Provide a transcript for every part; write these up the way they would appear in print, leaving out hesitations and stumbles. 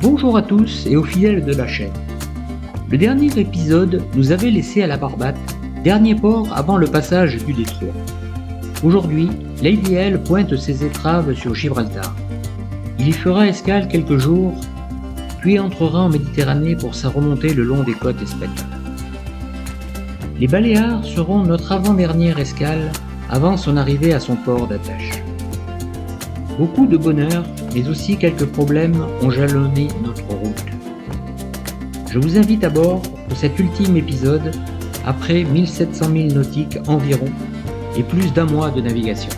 Bonjour à tous et aux fidèles de la chaîne. Le dernier épisode nous avait laissé à la Barbate, dernier port avant le passage du détroit. Aujourd'hui, Lady L pointe ses étraves sur Gibraltar. Il y fera escale quelques jours, puis entrera en Méditerranée pour sa remontée le long des côtes espagnoles. Les Baléares seront notre avant-dernière escale avant son arrivée à son port d'attache. Beaucoup de bonheur, mais aussi quelques problèmes ont jalonné notre route. Je vous invite à bord pour cet ultime épisode, après 1700 milles nautiques environ et plus d'un mois de navigation.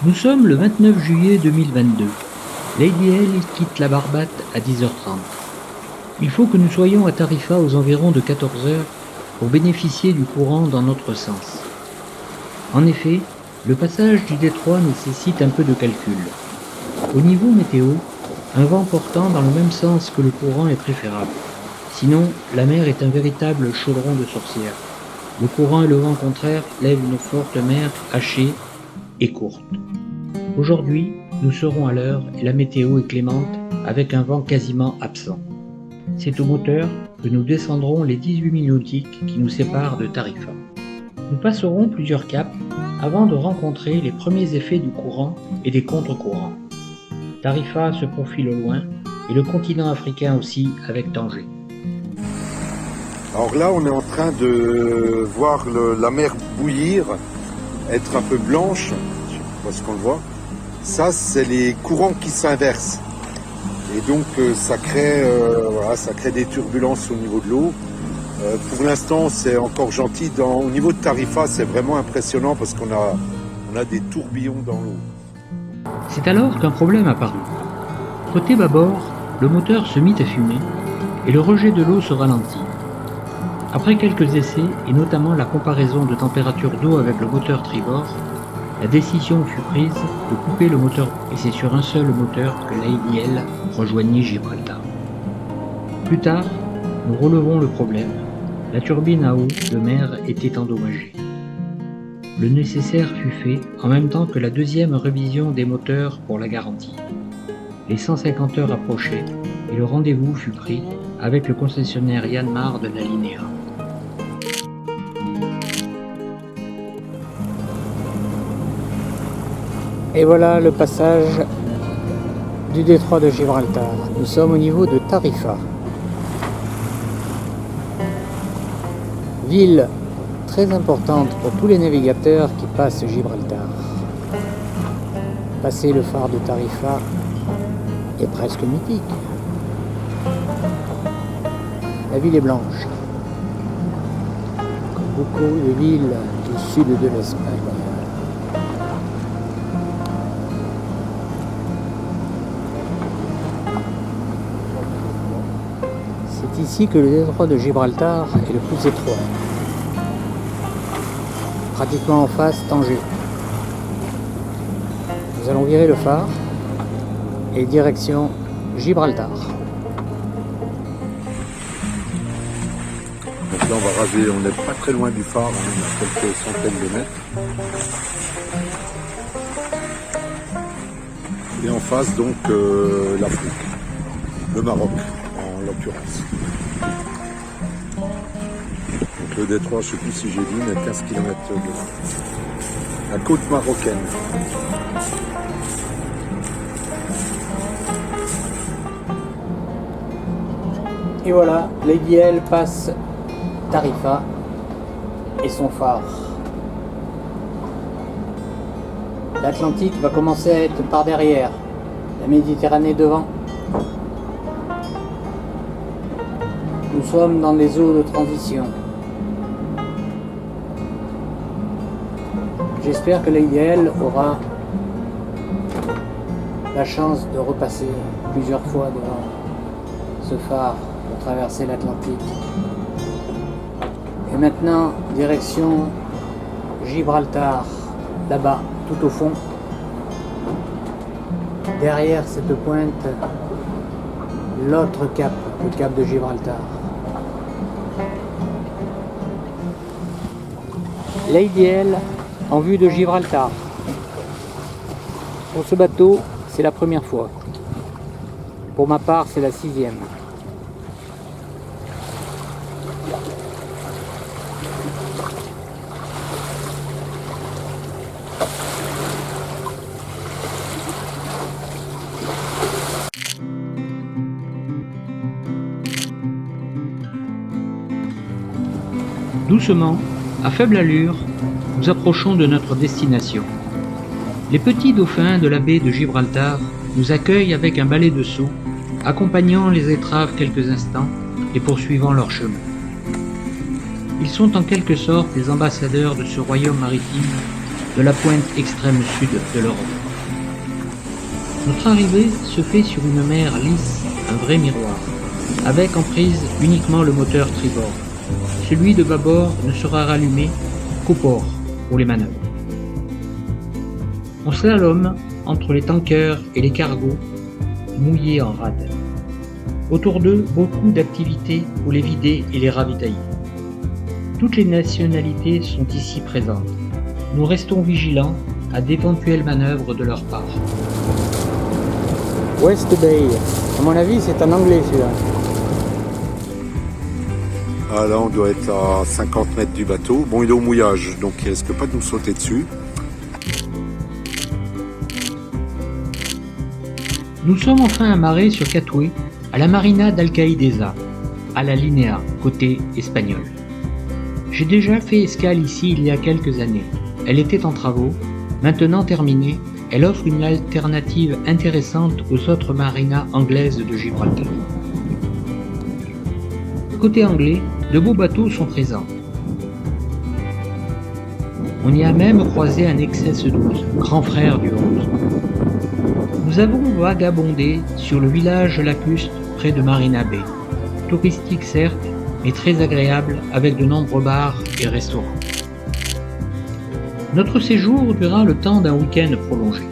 Nous sommes le 29 juillet 2022. Lady L quitte la Barbate à 10h30. Il faut que nous soyons à Tarifa aux environs de 14h pour bénéficier du courant dans notre sens. En effet, le passage du détroit nécessite un peu de calcul. Au niveau météo, un vent portant dans le même sens que le courant est préférable. Sinon, la mer est un véritable chaudron de sorcière. Le courant et le vent contraire lèvent une forte mer hachée et courte. Aujourd'hui, nous serons à l'heure et la météo est clémente avec un vent quasiment absent. C'est au moteur que nous descendrons les 18 milles nautiques qui nous séparent de Tarifa. Nous passerons plusieurs caps avant de rencontrer les premiers effets du courant et des contre-courants. Tarifa se profile au loin et le continent africain aussi avec Tanger. Alors là, on est en train de voir la mer bouillir, être un peu blanche, je sais pas ce qu'on le voit. Ça, c'est les courants qui s'inversent. Et donc, ça crée des turbulences au niveau de l'eau. Pour l'instant, c'est encore gentil. Au niveau de Tarifa, c'est vraiment impressionnant parce qu'on a des tourbillons dans l'eau. C'est alors qu'un problème apparut. Côté bâbord, le moteur se mit à fumer et le rejet de l'eau se ralentit. Après quelques essais, et notamment la comparaison de température d'eau avec le moteur tribord, la décision fut prise de couper le moteur et c'est sur un seul moteur que Lady L rejoignit Gibraltar. Plus tard, nous relevons le problème. La turbine à eau de mer était endommagée. Le nécessaire fut fait en même temps que la deuxième révision des moteurs pour la garantie. Les 150 heures approchaient et le rendez-vous fut pris avec le concessionnaire Yanmar de la Linéa. Et voilà le passage du détroit de Gibraltar. Nous sommes au niveau de Tarifa. Ville très importante pour tous les navigateurs qui passent Gibraltar. Passer le phare de Tarifa est presque mythique. La ville est blanche, comme beaucoup de villes du sud de l'Espagne. C'est ici que le détroit de Gibraltar est le plus étroit. Pratiquement en face, Tanger. Nous allons virer le phare et direction Gibraltar. Donc là, on va raser, on n'est pas très loin du phare, on a quelques centaines de mètres. Et en face, donc, l'Afrique, le Maroc, en l'occurrence. Donc le détroit, je ne sais plus si j'ai dit, mais 15 km de là. La côte marocaine. Et voilà, Lady L passe Tarifa et son phare. L'Atlantique va commencer à être par derrière, la Méditerranée devant. Nous sommes dans des eaux de transition. J'espère que Lady L aura la chance de repasser plusieurs fois devant ce phare pour traverser l'Atlantique. Et maintenant, direction Gibraltar, là-bas, tout au fond. Derrière cette pointe, l'autre cap, le cap de Gibraltar. Lady L en vue de Gibraltar. Pour ce bateau, c'est la première fois. Pour ma part, c'est la 6e. Doucement, à faible allure, nous approchons de notre destination. Les petits dauphins de la baie de Gibraltar nous accueillent avec un balai de seaux, accompagnant les étraves quelques instants et poursuivant leur chemin. Ils sont en quelque sorte les ambassadeurs de ce royaume maritime de la pointe extrême sud de l'Europe. Notre arrivée se fait sur une mer lisse, un vrai miroir, avec en prise uniquement le moteur tribord. Celui de bâbord ne sera rallumé qu'au port pour les manœuvres. On slalome entre les tankers et les cargos, mouillés en rade. Autour d'eux, beaucoup d'activités pour les vider et les ravitailler. Toutes les nationalités sont ici présentes. Nous restons vigilants à d'éventuelles manœuvres de leur part. West Bay, à mon avis, c'est en anglais celui-là. Ah là, on doit être à 50 mètres du bateau. Bon, il est au mouillage, donc il risque pas de nous sauter dessus. Nous sommes enfin amarrés sur Catoué, à la marina d'Alcaïdesa, à la Linéa, côté espagnol. J'ai déjà fait escale ici il y a quelques années. Elle était en travaux. Maintenant terminée, elle offre une alternative intéressante aux autres marinas anglaises de Gibraltar. Côté anglais, de beaux bateaux sont présents. On y a même croisé un XS 12, grand frère du 11. Nous avons vagabondé sur le village lacustre près de Marina Bay. Touristique certes, mais très agréable avec de nombreux bars et restaurants. Notre séjour dura le temps d'un week-end prolongé.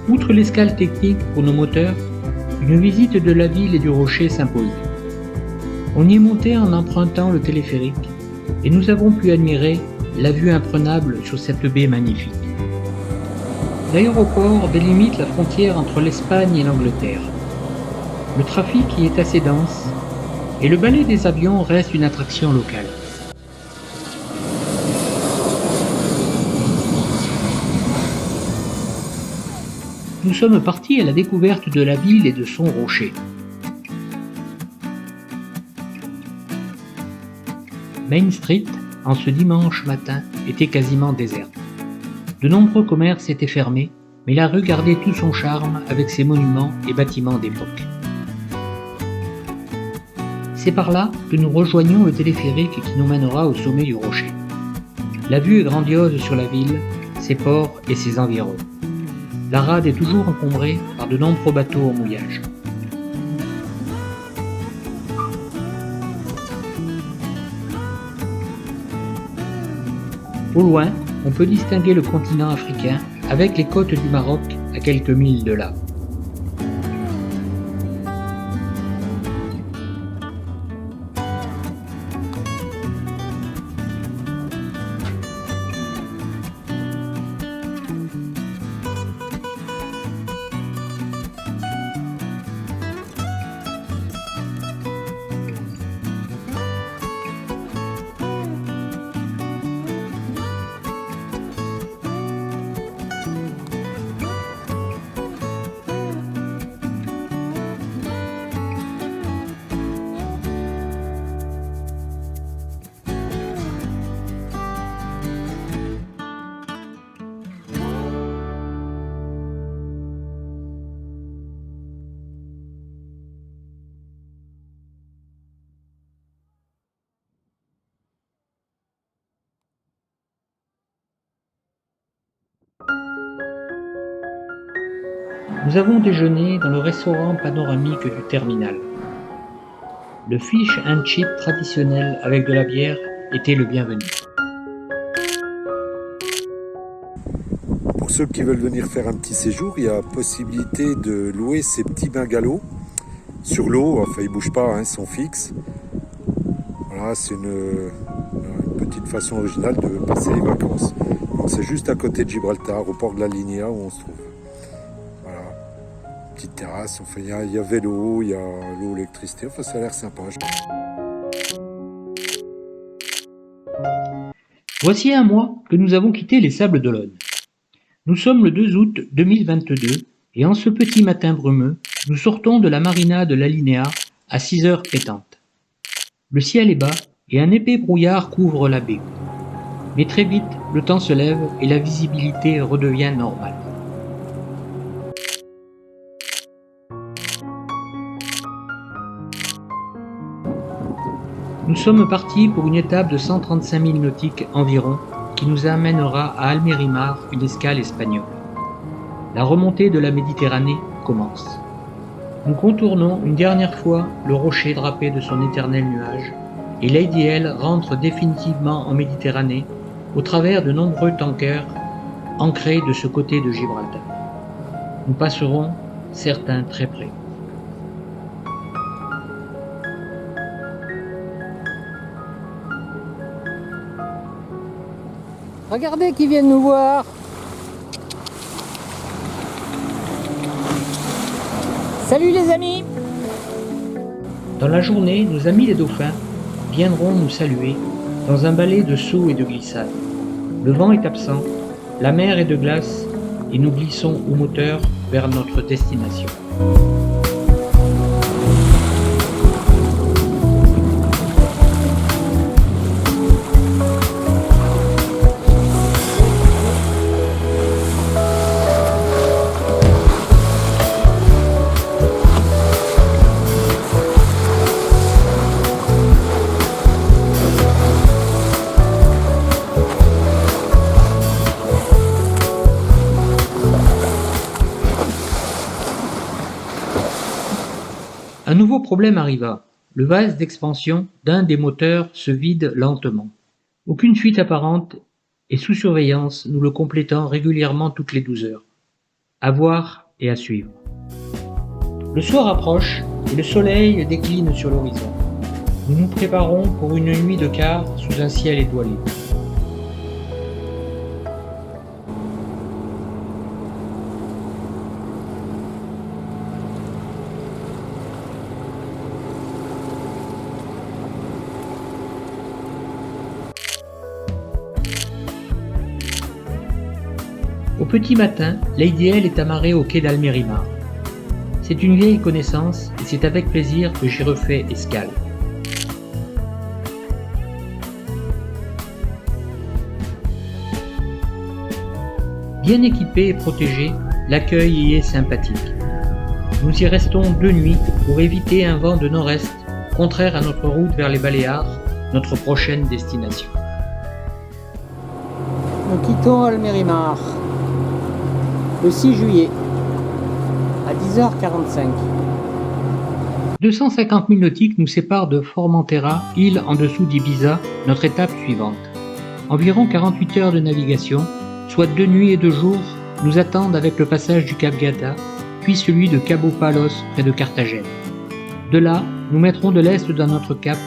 Outre l'escale technique pour nos moteurs, une visite de la ville et du rocher s'imposait. On y est monté en empruntant le téléphérique et nous avons pu admirer la vue imprenable sur cette baie magnifique. L'aéroport délimite la frontière entre l'Espagne et l'Angleterre. Le trafic y est assez dense et le balai des avions reste une attraction locale. Nous sommes partis à la découverte de la ville et de son rocher. Main Street, en ce dimanche matin, était quasiment déserte. De nombreux commerces étaient fermés, mais la rue gardait tout son charme avec ses monuments et bâtiments d'époque. C'est par là que nous rejoignons le téléphérique qui nous mènera au sommet du rocher. La vue est grandiose sur la ville, ses ports et ses environs. La rade est toujours encombrée par de nombreux bateaux au mouillage. Au loin, on peut distinguer le continent africain avec les côtes du Maroc à quelques milles de là. Nous avons déjeuné dans le restaurant panoramique du terminal. Le fish and chip traditionnel avec de la bière était le bienvenu. Pour ceux qui veulent venir faire un petit séjour, il y a possibilité de louer ces petits bungalows sur l'eau. Enfin, ils ne bougent pas, hein, ils sont fixes. Voilà, c'est une petite façon originale de passer les vacances. Donc, c'est juste à côté de Gibraltar, au port de la Linea où on se trouve. Voilà, petite terrasse. Enfin, il y a vélo, il y a l'eau, l'électricité. Enfin, ça a l'air sympa. Voici un mois que nous avons quitté les Sables d'Olonne. Nous sommes le 2 août 2022 et en ce petit matin brumeux, nous sortons de la marina de la Linea à 6 heures pétantes. Le ciel est bas et un épais brouillard couvre la baie. Mais très vite, le temps se lève et la visibilité redevient normale. Nous sommes partis pour une étape de 135 000 nautiques environ qui nous amènera à Almerimar, une escale espagnole. La remontée de la Méditerranée commence. Nous contournons une dernière fois le rocher drapé de son éternel nuage et Lady L rentre définitivement en Méditerranée au travers de nombreux tankers ancrés de ce côté de Gibraltar. Nous passerons certains très près. Regardez qui viennent nous voir. Salut les amis. Dans la journée, nos amis les dauphins viendront nous saluer dans un balai de sauts et de glissades. Le vent est absent, la mer est de glace et nous glissons au moteur vers notre destination. Un nouveau problème arriva. Le vase d'expansion d'un des moteurs se vide lentement. Aucune fuite apparente et sous surveillance, nous le complétons régulièrement toutes les 12 heures. À voir et à suivre. Le soir approche et le soleil décline sur l'horizon. Nous nous préparons pour une nuit de quart sous un ciel étoilé. Au petit matin, Lady L est amarrée au quai d'Almerimar. C'est une vieille connaissance et c'est avec plaisir que j'y refais escale. Bien équipé et protégé, l'accueil y est sympathique. Nous y restons 2 nuits pour éviter un vent de nord-est contraire à notre route vers les Baléares, notre prochaine destination. Nous quittons Almerimar le 6 juillet à 10h45. 250 000 nautiques nous séparent de Formentera, île en dessous d'Ibiza, notre étape suivante. Environ 48 heures de navigation, soit 2 nuits et 2 jours, nous attendent avec le passage du Cap Gata, puis celui de Cabo Palos près de Carthagène. De là, nous mettrons de l'est dans notre cap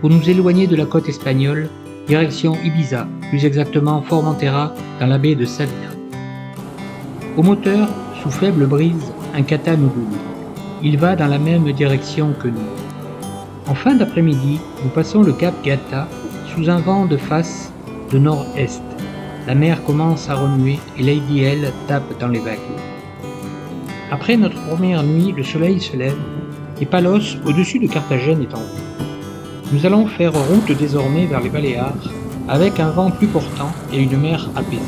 pour nous éloigner de la côte espagnole, direction Ibiza, plus exactement Formentera dans la baie de Savina. Au moteur, sous faible brise, un kata nous double. Il va dans la même direction que nous. En fin d'après-midi, nous passons le Cap Gata sous un vent de face de nord-est. La mer commence à remuer et Lady L tape dans les vagues. Après notre première nuit, le soleil se lève et Palos, au-dessus de Carthagène, est en vue. Nous allons faire route désormais vers les Baléares avec un vent plus portant et une mer apaisée.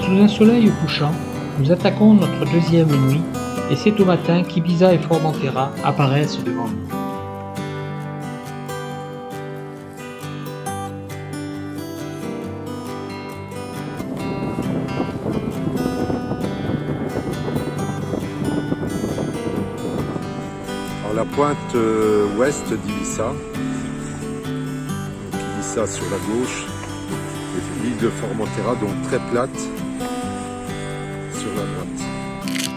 Sous un soleil couchant, nous attaquons notre deuxième nuit et c'est au matin qu'Ibiza et Formentera apparaissent devant nous. Alors la pointe ouest d'Ibiza, donc Ibiza sur la gauche, et l'île de Formentera, donc très plate, sur la droite.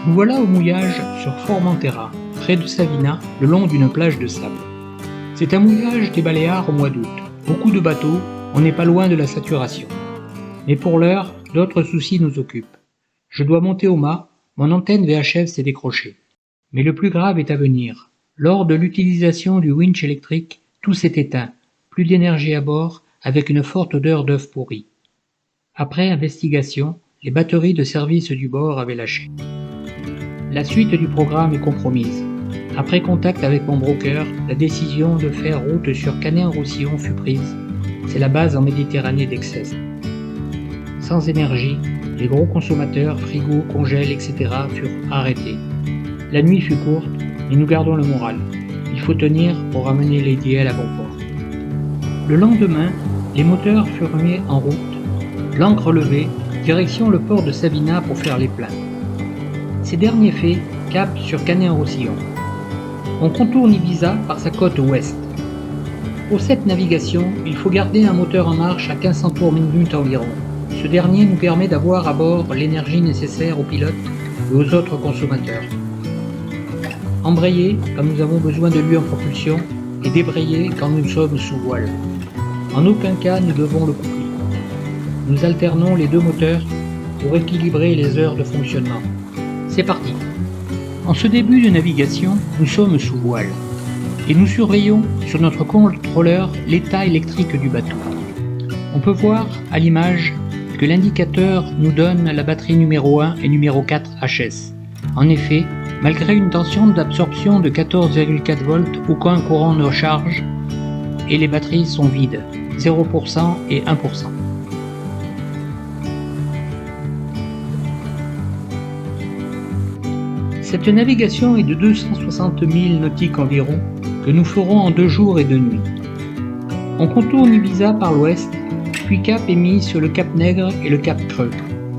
Nous voilà au mouillage sur Formentera, près de Savina, le long d'une plage de sable. C'est un mouillage des Baléares au mois d'août. Beaucoup de bateaux, on n'est pas loin de la saturation. Mais pour l'heure, d'autres soucis nous occupent. Je dois monter au mât, mon antenne VHF s'est décrochée. Mais le plus grave est à venir. Lors de l'utilisation du winch électrique, tout s'est éteint. Plus d'énergie à bord, avec une forte odeur d'œuf pourri. Après investigation, les batteries de service du bord avaient lâché. La suite du programme est compromise. Après contact avec mon broker, la décision de faire route sur Canet-en-Roussillon fut prise. C'est la base en Méditerranée d'Excès. Sans énergie, les gros consommateurs, frigos, congèles, etc. furent arrêtés. La nuit fut courte, mais nous gardons le moral. Il faut tenir pour ramener Lady L à bon port. Le lendemain, les moteurs furent mis en route, l'ancre levée, direction le port de Savina pour faire les pleins. Ces derniers faits capent sur Canet-en-Roussillon. On contourne Ibiza par sa côte ouest. Pour cette navigation, il faut garder un moteur en marche à 1500 tours minute environ. Ce dernier nous permet d'avoir à bord l'énergie nécessaire aux pilotes et aux autres consommateurs. Embrayer quand nous avons besoin de lui en propulsion et débrayer quand nous sommes sous voile. En aucun cas nous devons le coupler. Nous alternons les deux moteurs pour équilibrer les heures de fonctionnement. C'est parti. En ce début de navigation, nous sommes sous voile et nous surveillons sur notre contrôleur l'état électrique du bateau. On peut voir à l'image que l'indicateur nous donne la batterie numéro 1 et numéro 4 HS. En effet, malgré une tension d'absorption de 14,4 volts, aucun courant ne charge et les batteries sont vides, 0% et 1%. Cette navigation est de 260 000 nautiques environ, que nous ferons en 2 jours et 2 nuits. On contourne Ibiza par l'ouest, puis cap est mis sur le cap Nègre et le cap Creux,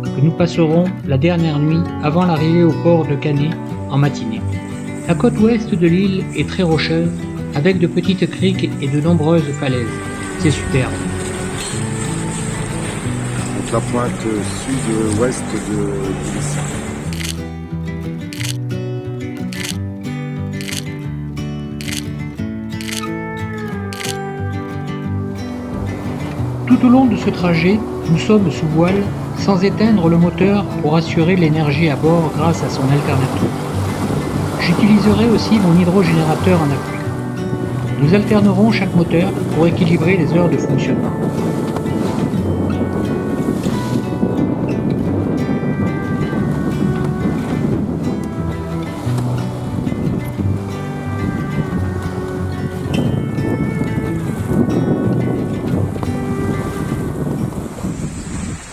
que nous passerons la dernière nuit avant l'arrivée au port de Canet en matinée. La côte ouest de l'île est très rocheuse, avec de petites criques et de nombreuses falaises. C'est superbe. Donc la pointe sud-ouest d'Ibiza. Tout au long de ce trajet, nous sommes sous voile, sans éteindre le moteur pour assurer l'énergie à bord grâce à son alternateur. J'utiliserai aussi mon hydrogénérateur en appui. Nous alternerons chaque moteur pour équilibrer les heures de fonctionnement.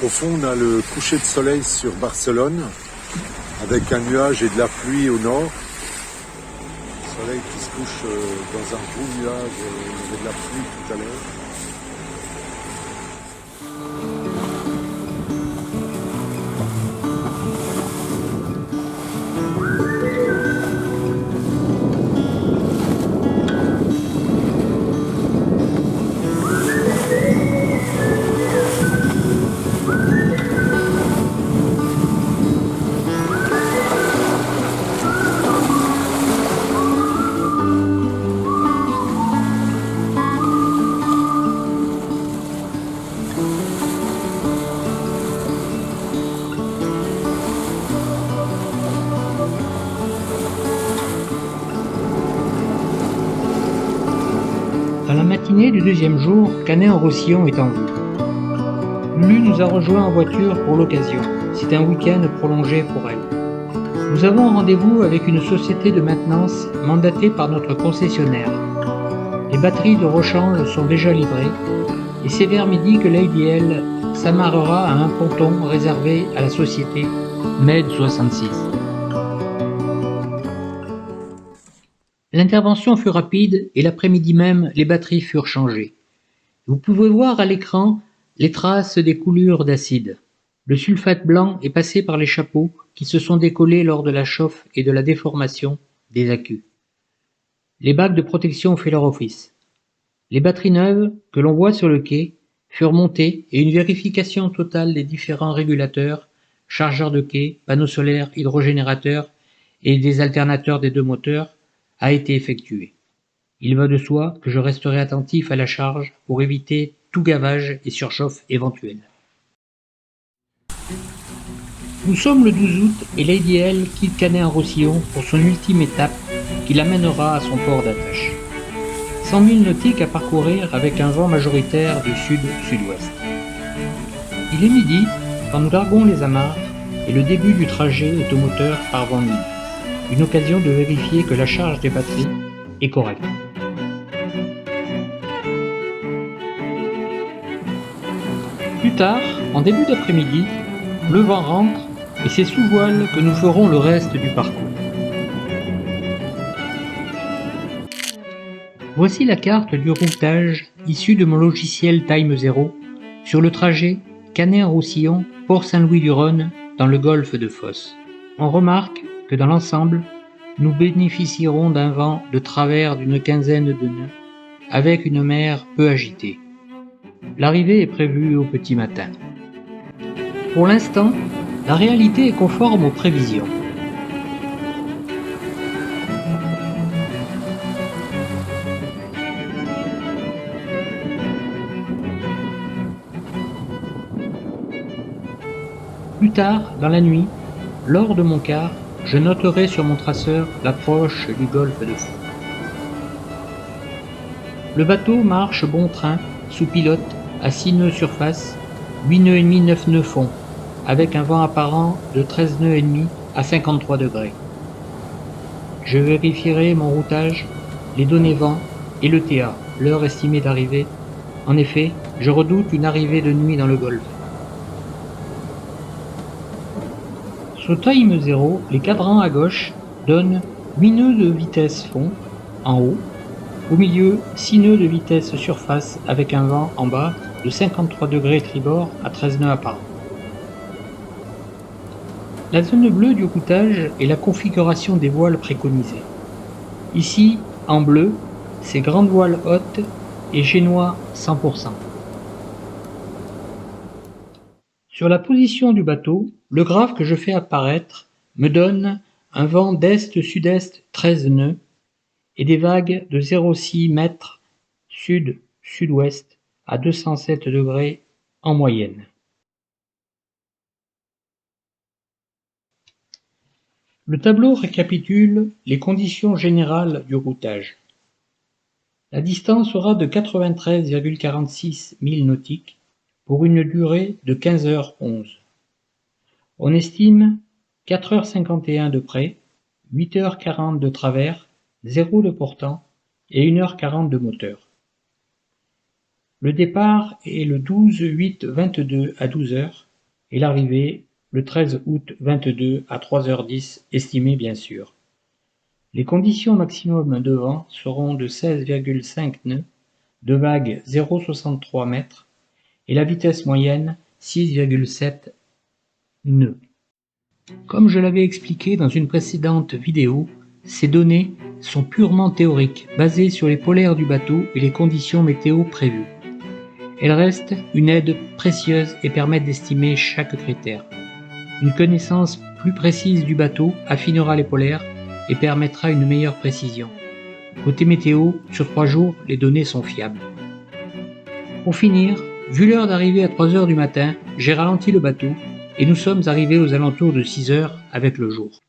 Au fond, on a le coucher de soleil sur Barcelone, avec un nuage et de la pluie au nord. Le soleil qui se couche dans un gros nuage, il y avait de la pluie tout à l'heure. Dans la matinée du deuxième jour, Canet-en-Roussillon est en vue. Lulu nous a rejoints en voiture pour l'occasion. C'est un week-end prolongé pour elle. Nous avons rendez-vous avec une société de maintenance mandatée par notre concessionnaire. Les batteries de rechange sont déjà livrées et c'est vers midi que Lady L s'amarrera à un ponton réservé à la société Med 66. L'intervention fut rapide et l'après-midi même, les batteries furent changées. Vous pouvez voir à l'écran les traces des coulures d'acide. Le sulfate blanc est passé par les chapeaux qui se sont décollés lors de la chauffe et de la déformation des accus. Les bacs de protection ont fait leur office. Les batteries neuves que l'on voit sur le quai furent montées et une vérification totale des différents régulateurs, chargeurs de quai, panneaux solaires, hydrogénérateurs et des alternateurs des deux moteurs a été effectuée. Il va de soi que je resterai attentif à la charge pour éviter tout gavage et surchauffe éventuelle. Nous sommes le 12 août et Lady L quitte Canet-en-Roussillon pour son ultime étape qui l'amènera à son port d'attache. 100 000 nautiques à parcourir avec un vent majoritaire du sud-sud-ouest. Il est midi quand nous larguons les amarres et le début du trajet automoteur par vent midi. Une occasion de vérifier que la charge des batteries est correcte. Plus tard, en début d'après-midi, le vent rentre et c'est sous voile que nous ferons le reste du parcours. Voici la carte du routage issue de mon logiciel Time Zero sur le trajet Canet-en-Roussillon, Port-Saint-Louis-du-Rhône dans le golfe de Fos. On remarque que dans l'ensemble, nous bénéficierons d'un vent de travers d'une quinzaine de nœuds avec une mer peu agitée. L'arrivée est prévue au petit matin. Pour l'instant, la réalité est conforme aux prévisions. Plus tard, dans la nuit, lors de mon quart, je noterai sur mon traceur l'approche du golfe de Fos. Le bateau marche bon train, sous pilote, à 6 nœuds surface, 8 nœuds et demi, 9 nœuds fond, avec un vent apparent de 13 nœuds et demi à 53 degrés. Je vérifierai mon routage, les données vent et le TA, l'heure estimée d'arrivée. En effet, je redoute une arrivée de nuit dans le golfe. Sur Time Zero, les cadrans à gauche donnent 8 nœuds de vitesse fond en haut, au milieu 6 nœuds de vitesse surface avec un vent en bas de 53 degrés tribord à 13 nœuds apparents. La zone bleue du routage est la configuration des voiles préconisées. Ici, en bleu, c'est grande voile haute et génois 100%. Sur la position du bateau, le graphe que je fais apparaître me donne un vent d'est-sud-est 13 nœuds et des vagues de 0,6 m sud-sud-ouest à 207 degrés en moyenne. Le tableau récapitule les conditions générales du routage. La distance sera de 93,46 milles nautiques pour une durée de 15h11. On estime 4h51 de près, 8h40 de travers, 0 de portant et 1h40 de moteur. Le départ est le 12-8-22 à 12h et l'arrivée le 13 août 22 à 3h10 estimé bien sûr. Les conditions maximum de vent seront de 16,5 nœuds, de vague 0,63 m et la vitesse moyenne 6,7 nœuds. Comme je l'avais expliqué dans une précédente vidéo, ces données sont purement théoriques, basées sur les polaires du bateau et les conditions météo prévues. Elles restent une aide précieuse et permettent d'estimer chaque critère. Une connaissance plus précise du bateau affinera les polaires et permettra une meilleure précision. Côté météo, sur 3 jours, les données sont fiables. Pour finir, vu l'heure d'arrivée à 3h du matin, j'ai ralenti le bateau et nous sommes arrivés aux alentours de 6h avec le jour.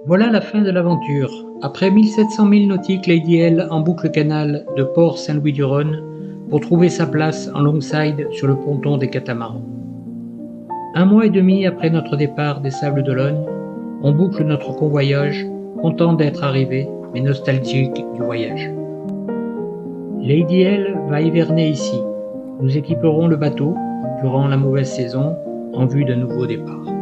Voilà la fin de l'aventure. Après 1700 milles nautiques, Lady L emboucle le canal de Port-Saint-Louis-du-Rhône pour trouver sa place en longside sur le ponton des catamarans. 1 mois et demi après notre départ des Sables d'Olonne, on boucle notre convoyage, content d'être arrivé, mais nostalgique du voyage. Lady L va hiverner ici, Nous équiperons le bateau durant la mauvaise saison en vue d'un nouveau départ.